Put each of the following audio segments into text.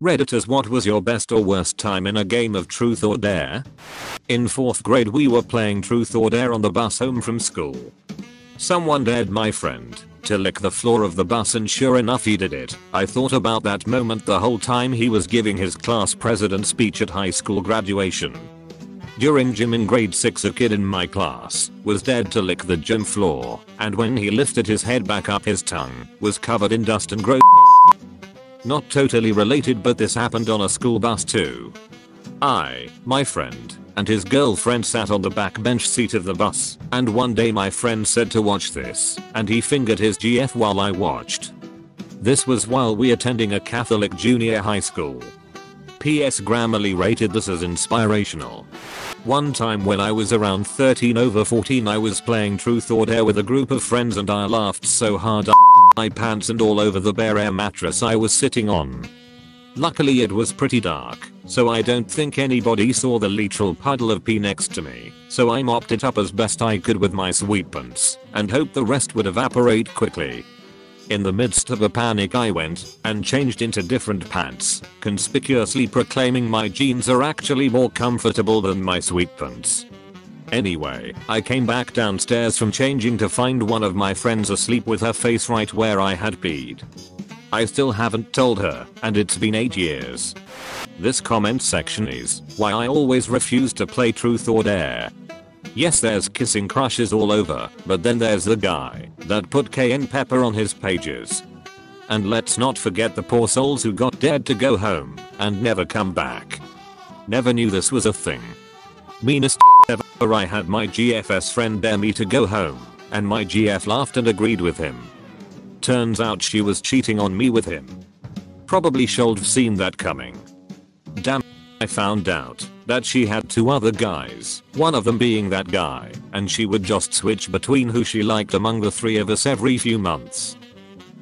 Redditors, what was your best or worst time in a game of truth or dare? In 4th grade we were playing truth or dare on the bus home from school. Someone dared my friend to lick the floor of the bus, and sure enough he did it. I thought about that moment the whole time he was giving his class president speech at high school graduation. During gym in grade 6 a kid in my class was dared to lick the gym floor, and when he lifted his head back up his tongue was covered in dust and gross. Not totally related, but this happened on a school bus too. My friend, and his girlfriend sat on the back bench seat of the bus, and one day my friend said to watch this, and he fingered his GF while I watched. This was while we attending a Catholic junior high school. PS Grammarly rated this as inspirational. One time when I was around 13/14 I was playing truth or dare with a group of friends and I laughed so hard I my pants and all over the bare air mattress I was sitting on. Luckily it was pretty dark, so I don't think anybody saw the literal puddle of pee next to me, so I mopped it up as best I could with my sweatpants and hoped the rest would evaporate quickly. In the midst of a panic I went and changed into different pants, conspicuously proclaiming my jeans are actually more comfortable than my sweatpants. Anyway, I came back downstairs from changing to find one of my friends asleep with her face right where I had peed. I still haven't told her, and it's been 8 years. This comment section is why I always refuse to play truth or dare. Yes, there's kissing crushes all over, but then there's the guy that put cayenne pepper on his pages. And let's not forget the poor souls who got dared to go home and never come back. Never knew this was a thing. Meanest ever. I had my GF's friend dare me to go home, and my GF laughed and agreed with him. Turns out she was cheating on me with him. Probably should've seen that coming. Damn, I found out that she had 2 other guys, one of them being that guy, and she would just switch between who she liked among the 3 of us every few months.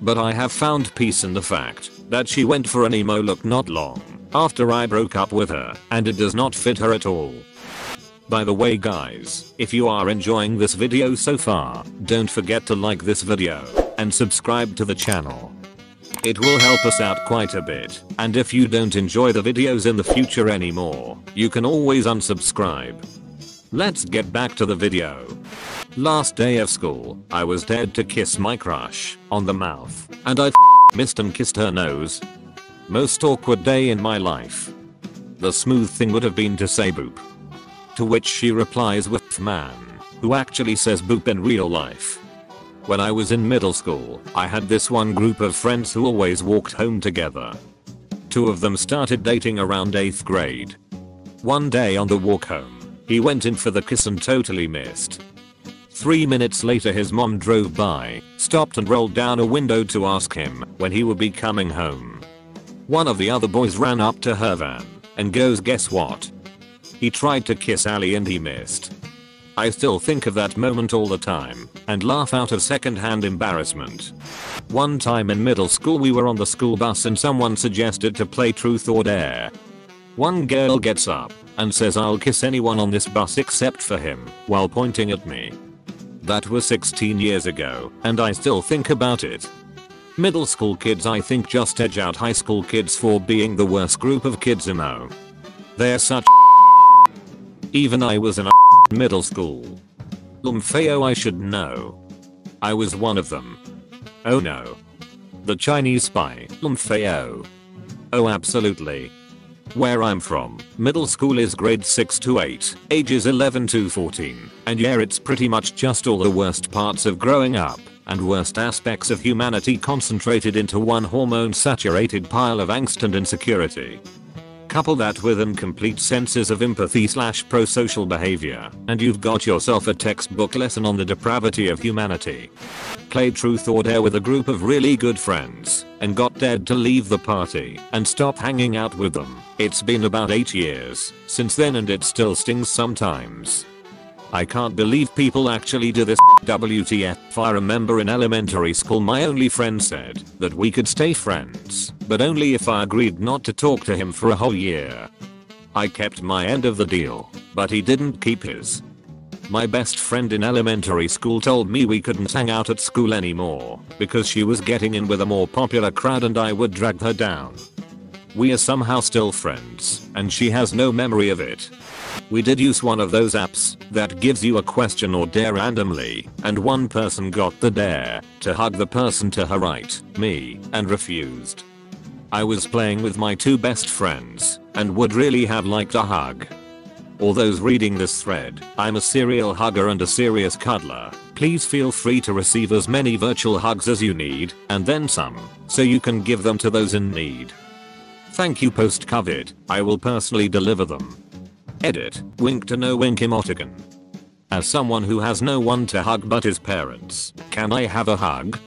But I have found peace in the fact that she went for an emo look not long after I broke up with her, and it does not fit her at all. By the way guys, if you are enjoying this video so far, don't forget to like this video and subscribe to the channel. It will help us out quite a bit, and if you don't enjoy the videos in the future anymore, you can always unsubscribe. Let's get back to the video. Last day of school, I was dared to kiss my crush on the mouth, and I missed and kissed her nose. Most awkward day in my life. The smooth thing would have been to say boop. To which she replies with man, who actually says boop in real life. When I was in middle school, I had this one group of friends who always walked home together. 2 of them started dating around 8th grade. One day on the walk home, he went in for the kiss and totally missed. 3 minutes later his mom drove by, stopped and rolled down a window to ask him when he would be coming home. One of the other boys ran up to her van and goes, guess what? He tried to kiss Ali and he missed. I still think of that moment all the time and laugh out of second-hand embarrassment. One time in middle school we were on the school bus and someone suggested to play truth or dare. One girl gets up and says I'll kiss anyone on this bus except for him while pointing at me. That was 16 years ago and I still think about it. Middle school kids I think just edge out high school kids for being the worst group of kids emo. They're such even I was in middle school. Lumfeo I should know. I was one of them. Oh no. The Chinese spy, Lumfeo. Oh absolutely. Where I'm from, middle school is grade 6 to 8, ages 11 to 14, and yeah it's pretty much just all the worst parts of growing up, and worst aspects of humanity concentrated into one hormone-saturated pile of angst and insecurity. Couple that with incomplete senses of empathy / pro-social behavior, and you've got yourself a textbook lesson on the depravity of humanity. Played truth or dare with a group of really good friends, and got dared to leave the party and stop hanging out with them. It's been about 8 years since then and it still stings sometimes. I can't believe people actually do this. WTF. I remember in elementary school my only friend said that we could stay friends, but only if I agreed not to talk to him for a whole year. I kept my end of the deal, but he didn't keep his. My best friend in elementary school told me we couldn't hang out at school anymore because she was getting in with a more popular crowd and I would drag her down. We are somehow still friends, and she has no memory of it. We did use one of those apps that gives you a question or dare randomly, and one person got the dare to hug the person to her right, me, and refused. I was playing with my two best friends, and would really have liked a hug. All those reading this thread, I'm a serial hugger and a serious cuddler. Please feel free to receive as many virtual hugs as you need, and then some, so you can give them to those in need. Thank you post-COVID, I will personally deliver them. Edit, wink to no wink emoticon. As someone who has no one to hug but his parents, can I have a hug?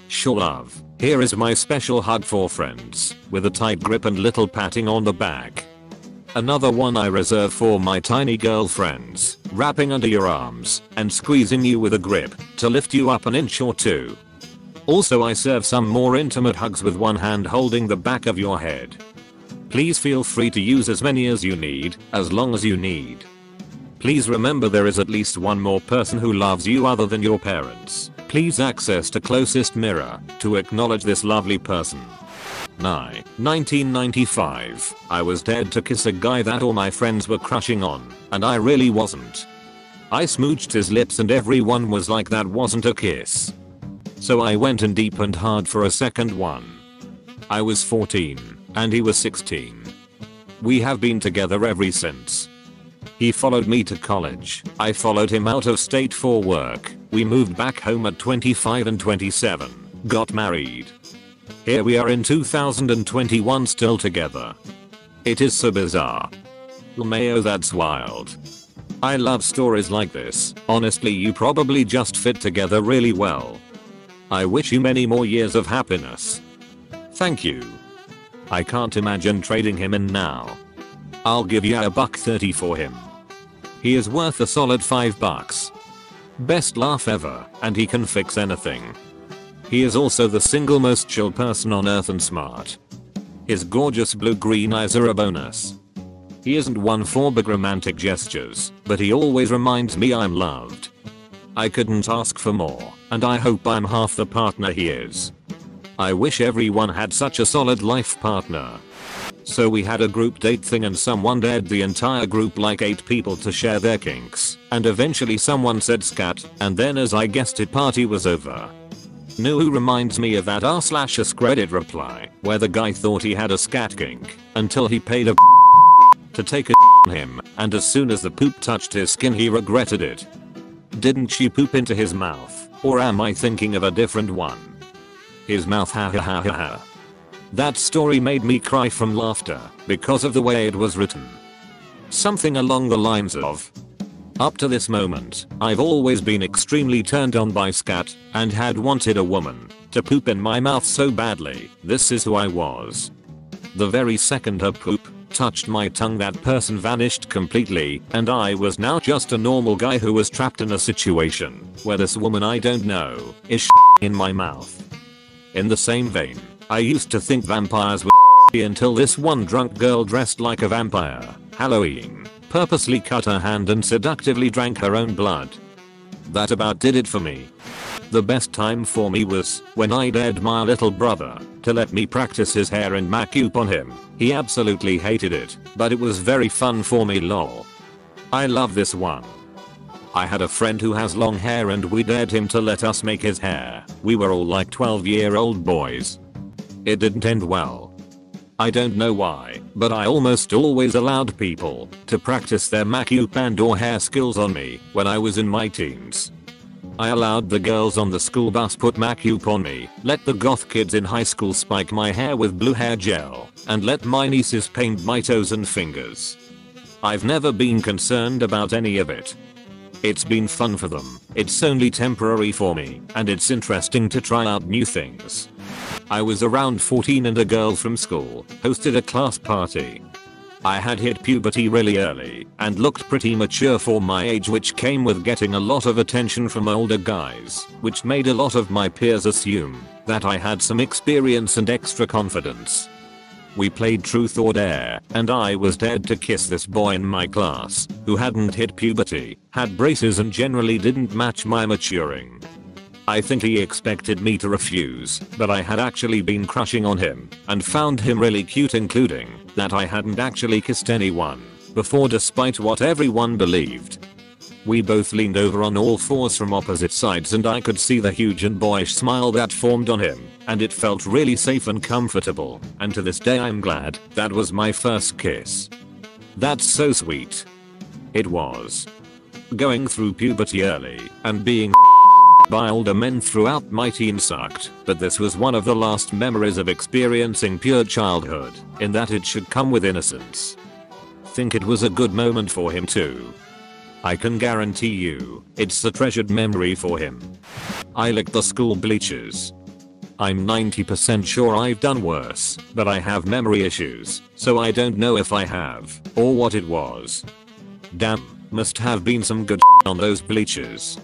Sure love, here is my special hug for friends, with a tight grip and little patting on the back. Another one I reserve for my tiny girlfriends, wrapping under your arms, and squeezing you with a grip, to lift you up an inch or two. Also I serve some more intimate hugs with one hand holding the back of your head. Please feel free to use as many as you need, as long as you need. Please remember there is at least one more person who loves you other than your parents. Please access to closest mirror to acknowledge this lovely person. 1995. I was dead to kiss a guy that all my friends were crushing on, and I really wasn't. I smooched his lips and everyone was like that wasn't a kiss. So I went in deep and hard for a second one. I was 14. And he was 16. We have been together ever since. He followed me to college, I followed him out of state for work, we moved back home at 25 and 27, got married. Here we are in 2021 still together. It is so bizarre. Mayo, that's wild. I love stories like this, honestly you probably just fit together really well. I wish you many more years of happiness. Thank you. I can't imagine trading him in now. I'll give you $1.30 for him. He is worth a solid $5. Best laugh ever, and he can fix anything. He is also the single most chill person on earth and smart. His gorgeous blue-green eyes are a bonus. He isn't one for big romantic gestures, but he always reminds me I'm loved. I couldn't ask for more, and I hope I'm half the partner he is. I wish everyone had such a solid life partner. So we had a group date thing and someone dared the entire group like 8 people to share their kinks, and eventually someone said scat, and then as I guessed it party was over. Who reminds me of that r/us credit reply, where the guy thought he had a scat kink, until he paid a to take a on him, and as soon as the poop touched his skin he regretted it. Didn't she poop into his mouth, or am I thinking of a different one? His mouth, ha ha ha ha ha. That story made me cry from laughter because of the way it was written. Something along the lines of, up to this moment, I've always been extremely turned on by scat and had wanted a woman to poop in my mouth so badly. This is who I was. The very second her poop touched my tongue that person vanished completely and I was now just a normal guy who was trapped in a situation where this woman I don't know is in my mouth. In the same vein, I used to think vampires were until this one drunk girl dressed like a vampire, Halloween, purposely cut her hand and seductively drank her own blood. That about did it for me. The best time for me was when I dared my little brother to let me practice his hair and make-up on him. He absolutely hated it, but it was very fun for me lol. I love this one. I had a friend who has long hair and we dared him to let us make his hair. We were all like 12-year-old boys. It didn't end well. I don't know why, but I almost always allowed people to practice their make-up and or hair skills on me when I was in my teens. I allowed the girls on the school bus put make-up on me, let the goth kids in high school spike my hair with blue hair gel, and let my nieces paint my toes and fingers. I've never been concerned about any of it. It's been fun for them, it's only temporary for me, and it's interesting to try out new things. I was around 14 and a girl from school hosted a class party. I had hit puberty really early and looked pretty mature for my age, which came with getting a lot of attention from older guys, which made a lot of my peers assume that I had some experience and extra confidence. We played truth or dare, and I was dared to kiss this boy in my class who hadn't hit puberty, had braces and generally didn't match my maturing. I think he expected me to refuse, but I had actually been crushing on him and found him really cute, including that I hadn't actually kissed anyone before despite what everyone believed. We both leaned over on all fours from opposite sides and I could see the huge and boyish smile that formed on him, and it felt really safe and comfortable, and to this day I'm glad that was my first kiss. That's so sweet. It was. Going through puberty early and being by older men throughout my teen sucked, but this was one of the last memories of experiencing pure childhood, in that it should come with innocence. Think it was a good moment for him too. I can guarantee you, it's a treasured memory for him. I licked the school bleachers. I'm 90% sure I've done worse, but I have memory issues, so I don't know if I have, or what it was. Damn, must have been some good on those bleachers.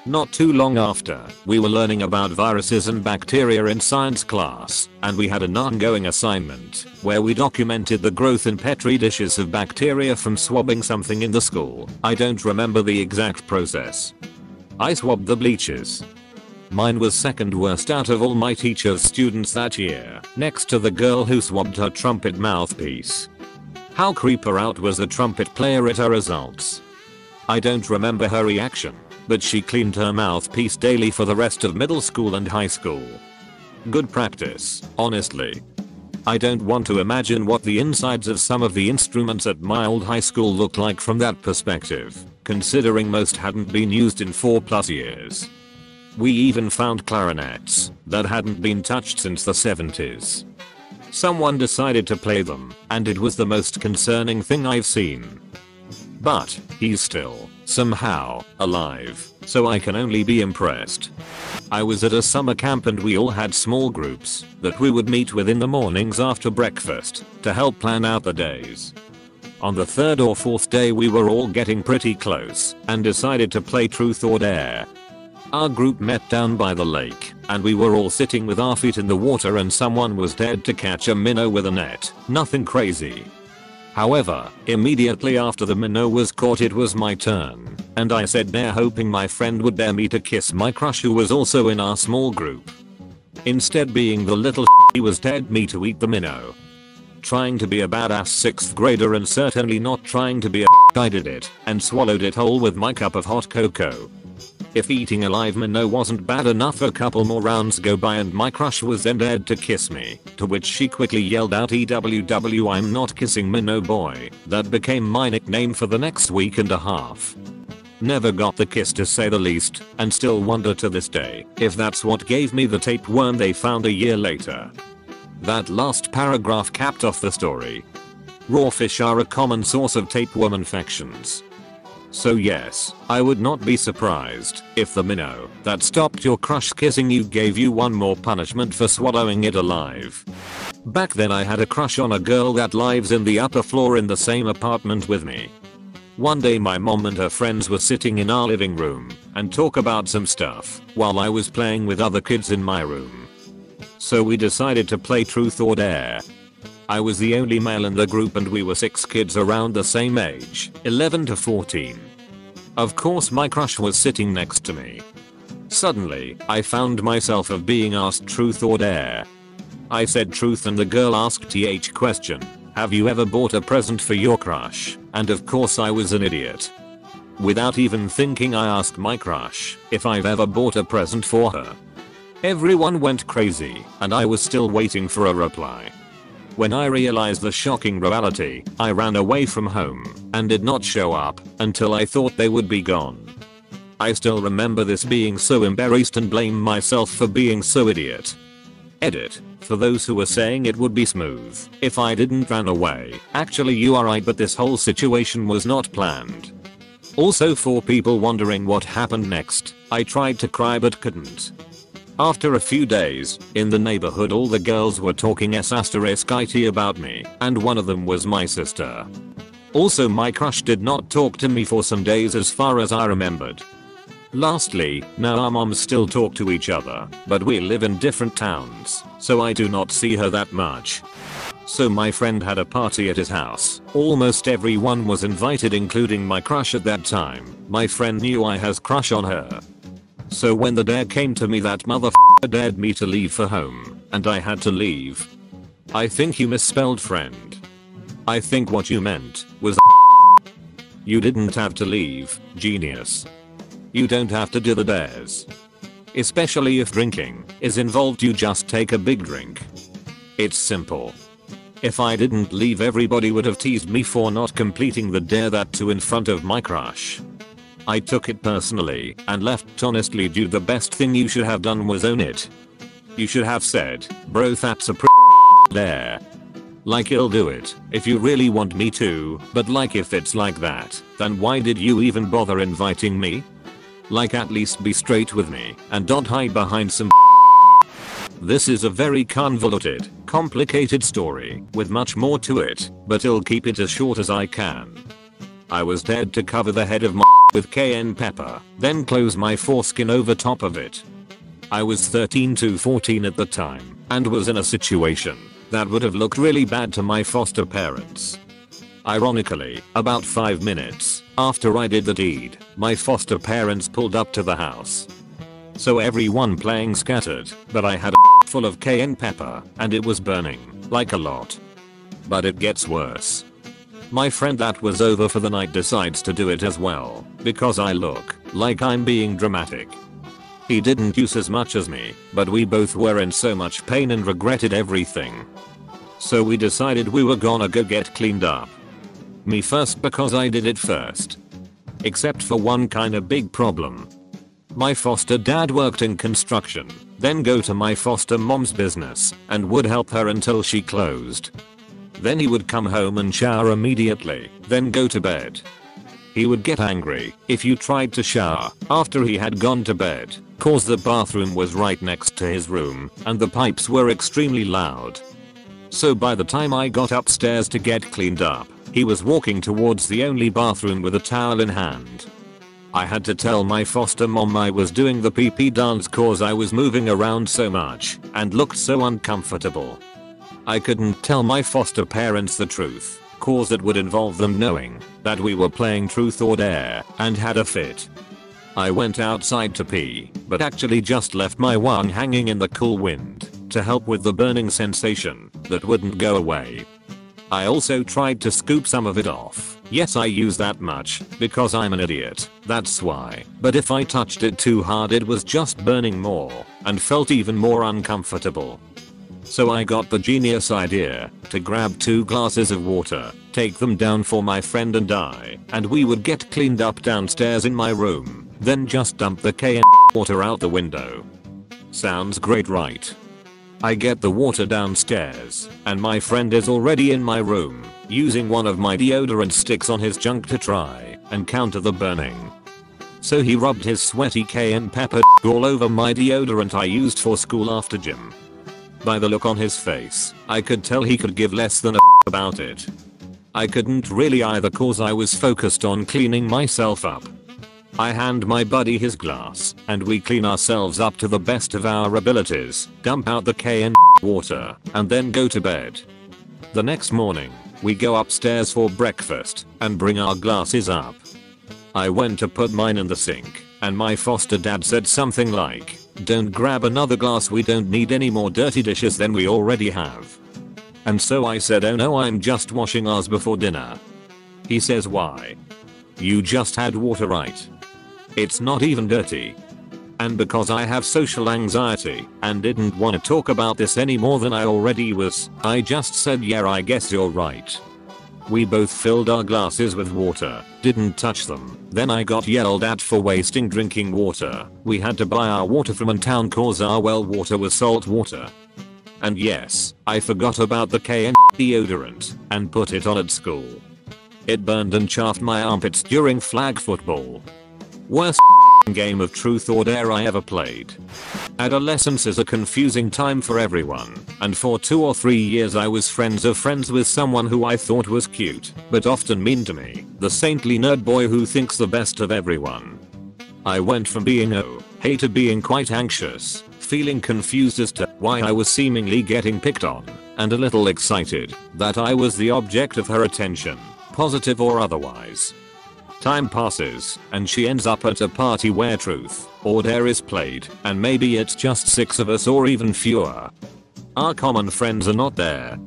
Not too long after, we were learning about viruses and bacteria in science class, and we had an ongoing assignment where we documented the growth in petri dishes of bacteria from swabbing something in the school. I don't remember the exact process. I swabbed the bleachers. Mine was second worst out of all my teacher's students that year, next to the girl who swabbed her trumpet mouthpiece. How creeper out was the trumpet player at her results. I don't remember her reaction, but she cleaned her mouthpiece daily for the rest of middle school and high school. Good practice, honestly. I don't want to imagine what the insides of some of the instruments at my old high school looked like from that perspective, considering most hadn't been used in 4+ years. We even found clarinets that hadn't been touched since the 70s. Someone decided to play them, and it was the most concerning thing I've seen. But he's still, somehow, alive, so I can only be impressed. I was at a summer camp and we all had small groups that we would meet with in the mornings after breakfast to help plan out the days. On the third or fourth day we were all getting pretty close and decided to play truth or dare. Our group met down by the lake and we were all sitting with our feet in the water and someone was dared to catch a minnow with a net. Nothing crazy. However, immediately after the minnow was caught it was my turn, and I said dare hoping my friend would dare me to kiss my crush who was also in our small group. Instead, being the little he was dared me to eat the minnow. Trying to be a badass 6th grader and certainly not trying to be a I did it and swallowed it whole with my cup of hot cocoa. If eating a live minnow wasn't bad enough, a couple more rounds go by and my crush was then dared to kiss me, to which she quickly yelled out EWW I'm not kissing minnow boy. That became my nickname for the next week and a half. Never got the kiss to say the least, and still wonder to this day if that's what gave me the tapeworm they found a year later. That last paragraph capped off the story. Raw fish are a common source of tapeworm infections. So yes, I would not be surprised if the minnow that stopped your crush kissing you gave you one more punishment for swallowing it alive. Back then I had a crush on a girl that lives in the upper floor in the same apartment with me. One day my mom and her friends were sitting in our living room and talk about some stuff while I was playing with other kids in my room. So we decided to play truth or dare. I was the only male in the group and we were 6 kids around the same age, 11 to 14. Of course my crush was sitting next to me. Suddenly, I found myself of being asked truth or dare. I said truth and the girl asked th question, have you ever bought a present for your crush? And of course I was an idiot. Without even thinking I asked my crush if I've ever bought a present for her. Everyone went crazy and I was still waiting for a reply. When I realized the shocking reality, I ran away from home and did not show up until I thought they would be gone. I still remember this, being so embarrassed and blame myself for being so idiot. Edit. For those who were saying it would be smooth if I didn't run away, actually you are right, but this whole situation was not planned. Also, for people wondering what happened next, I tried to cry but couldn't. After a few days, in the neighborhood all the girls were talking *IT about me, and one of them was my sister. Also my crush did not talk to me for some days as far as I remembered. Lastly, now our moms still talk to each other, but we live in different towns, so I do not see her that much. So my friend had a party at his house. Almost everyone was invited including my crush at that time. My friend knew I has crush on her. So when the dare came to me, that dared me to leave for home, and I had to leave. I think you misspelled friend. I think what you meant was you didn't have to leave, genius. You don't have to do the dares. Especially if drinking is involved, you just take a big drink. It's simple. If I didn't leave, everybody would have teased me for not completing the dare, that too in front of my crush. I took it personally and left honestly, dude. The best thing you should have done was own it. You should have said, bro, that's a dare. Like, I'll do it if you really want me to, but like, if it's like that, then why did you even bother inviting me? Like, at least be straight with me and don't hide behind some. This is a very convoluted, complicated story with much more to it, but I'll keep it as short as I can. I was dared to cover the head of my with cayenne pepper, then close my foreskin over top of it. I was 13 to 14 at the time, and was in a situation that would have looked really bad to my foster parents. Ironically, about 5 minutes after I did the deed, my foster parents pulled up to the house. So everyone playing scattered, but I had a full of cayenne pepper, and it was burning, like a lot. But it gets worse. My friend that was over for the night decides to do it as well, because I look like I'm being dramatic. He didn't use as much as me, but we both were in so much pain and regretted everything. So we decided we were gonna go get cleaned up. Me first, because I did it first. Except for one kinda big problem. My foster dad worked in construction, then go to my foster mom's business, and would help her until she closed. Then he would come home and shower immediately, then go to bed. He would get angry if you tried to shower after he had gone to bed, cause the bathroom was right next to his room, and the pipes were extremely loud. So by the time I got upstairs to get cleaned up, he was walking towards the only bathroom with a towel in hand. I had to tell my foster mom I was doing the pee-pee dance cause I was moving around so much and looked so uncomfortable. I couldn't tell my foster parents the truth, cause it would involve them knowing that we were playing truth or dare and had a fit. I went outside to pee, but actually just left my wang hanging in the cool wind to help with the burning sensation that wouldn't go away. I also tried to scoop some of it off. Yes, I use that much because I'm an idiot, that's why. But if I touched it too hard, it was just burning more and felt even more uncomfortable. So I got the genius idea to grab 2 glasses of water, take them down for my friend and I, and we would get cleaned up downstairs in my room, then just dump the cayenne water out the window. Sounds great, right? I get the water downstairs, and my friend is already in my room, using one of my deodorant sticks on his junk to try and counter the burning. So he rubbed his sweaty cayenne pepper all over my deodorant I used for school after gym. By the look on his face, I could tell he could give less than a about it. I couldn't really either cause I was focused on cleaning myself up. I hand my buddy his glass, and we clean ourselves up to the best of our abilities, dump out the cayenne water, and then go to bed. The next morning, we go upstairs for breakfast, and bring our glasses up. I went to put mine in the sink, and my foster dad said something like, "Don't grab another glass, we don't need any more dirty dishes than we already have." And so I said, "Oh no, I'm just washing ours before dinner." He says, "Why? You just had water, right? It's not even dirty." And because I have social anxiety and didn't want to talk about this any more than I already was, I just said, "Yeah, I guess you're right." We both filled our glasses with water, didn't touch them. Then I got yelled at for wasting drinking water. We had to buy our water from in town cause our well water was salt water. And yes, I forgot about the cayenne deodorant and put it on at school. It burned and chafed my armpits during flag football. Worst game of truth or dare I ever played. Adolescence is a confusing time for everyone, and for 2 or 3 years I was friends with someone who I thought was cute, but often mean to me, the saintly nerd boy who thinks the best of everyone. I went from being hey to being quite anxious, feeling confused as to why I was seemingly getting picked on, and a little excited that I was the object of her attention, positive or otherwise. Time passes, and she ends up at a party where truth or dare is played, and maybe it's just 6 of us or even fewer. Our common friends are not there.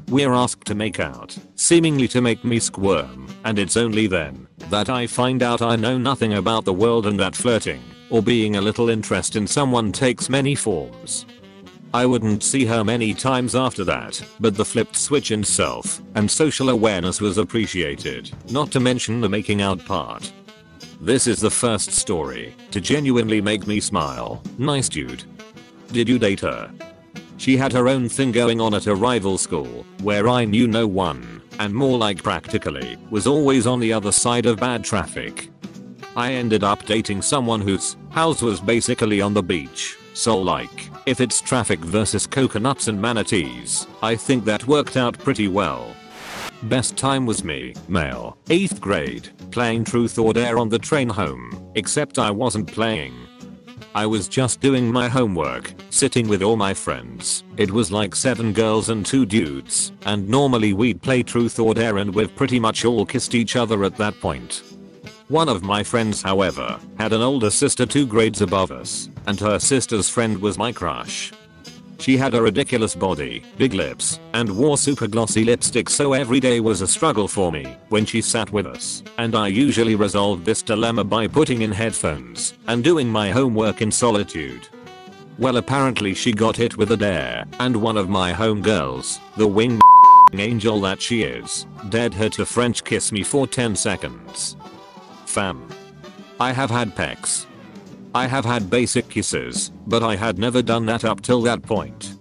We're asked to make out, seemingly to make me squirm, and it's only then that I find out I know nothing about the world and that flirting or being a little interest in someone takes many forms. I wouldn't see her many times after that, but the flipped switch in self and social awareness was appreciated, not to mention the making out part. This is the first story to genuinely make me smile. Nice dude. Did you date her? She had her own thing going on at a rival school where I knew no one, and more like practically was always on the other side of bad traffic. I ended up dating someone whose house was basically on the beach, so like, if it's traffic versus coconuts and manatees, I think that worked out pretty well. Best time was me, male, 8th grade, playing truth or dare on the train home, except I wasn't playing. I was just doing my homework, sitting with all my friends. It was like 7 girls and 2 dudes, and normally we'd play truth or dare and we've pretty much all kissed each other at that point. One of my friends, however, had an older sister 2 grades above us, and her sister's friend was my crush. She had a ridiculous body, big lips, and wore super glossy lipstick, so every day was a struggle for me when she sat with us, and I usually resolved this dilemma by putting in headphones and doing my homework in solitude. Well, apparently she got hit with a dare, and one of my homegirls, the wing angel that she is, dared her to French kiss me for 10 seconds. Fam. I have had pecs. I have had basic kisses, but I had never done that up till that point.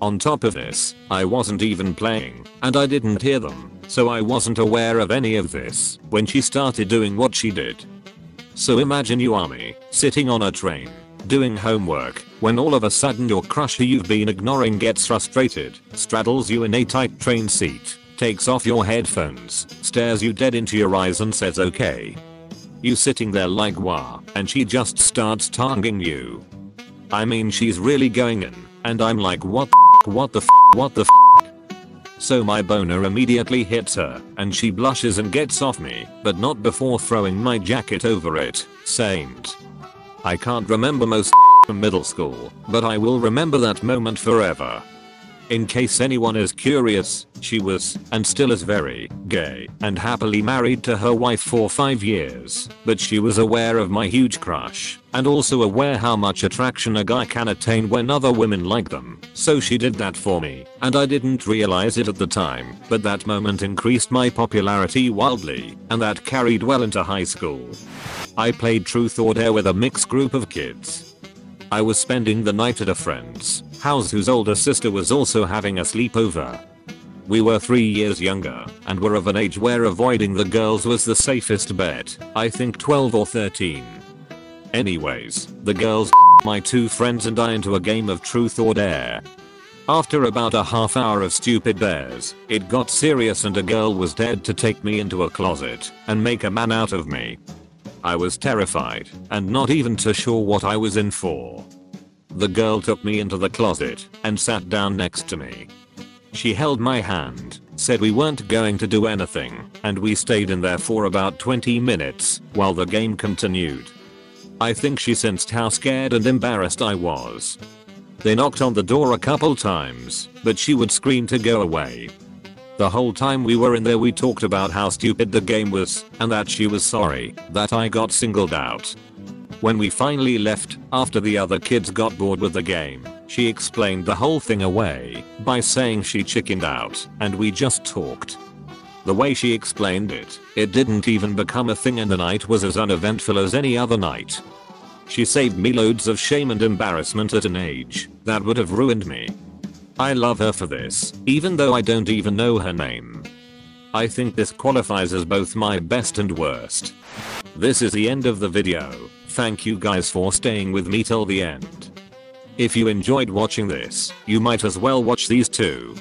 On top of this, I wasn't even playing, and I didn't hear them, so I wasn't aware of any of this when she started doing what she did. So imagine you are me, sitting on a train, doing homework, when all of a sudden your crush who you've been ignoring gets frustrated, straddles you in a tight train seat, takes off your headphones, stares you dead into your eyes and says okay. You sitting there like wah, and she just starts tonguing you. I mean, she's really going in, and I'm like what the f. So my boner immediately hits her, and she blushes and gets off me, but not before throwing my jacket over it, saint. I can't remember most from middle school, but I will remember that moment forever. In case anyone is curious, she was, and still is, very gay and happily married to her wife for 5 years, but she was aware of my huge crush, and also aware how much attraction a guy can attain when other women like them, so she did that for me, and I didn't realize it at the time, but that moment increased my popularity wildly, and that carried well into high school. I played truth or dare with a mixed group of kids. I was spending the night at a friend's house whose older sister was also having a sleepover. We were 3 years younger and were of an age where avoiding the girls was the safest bet, I think 12 or 13. Anyways, the girls my 2 friends and I into a game of truth or dare. After about a half hour of stupid dares, it got serious and a girl was dared to take me into a closet and make a man out of me. I was terrified and not even too sure what I was in for. The girl took me into the closet and sat down next to me. She held my hand, said we weren't going to do anything, and we stayed in there for about 20 minutes while the game continued. I think she sensed how scared and embarrassed I was. They knocked on the door a couple times, but she would scream to go away. The whole time we were in there we talked about how stupid the game was, and that she was sorry that I got singled out. When we finally left, after the other kids got bored with the game, she explained the whole thing away by saying she chickened out, and we just talked. The way she explained it, it didn't even become a thing and the night was as uneventful as any other night. She saved me loads of shame and embarrassment at an age that would have ruined me. I love her for this, even though I don't even know her name. I think this qualifies as both my best and worst. This is the end of the video. Thank you guys for staying with me till the end. If you enjoyed watching this, you might as well watch these too.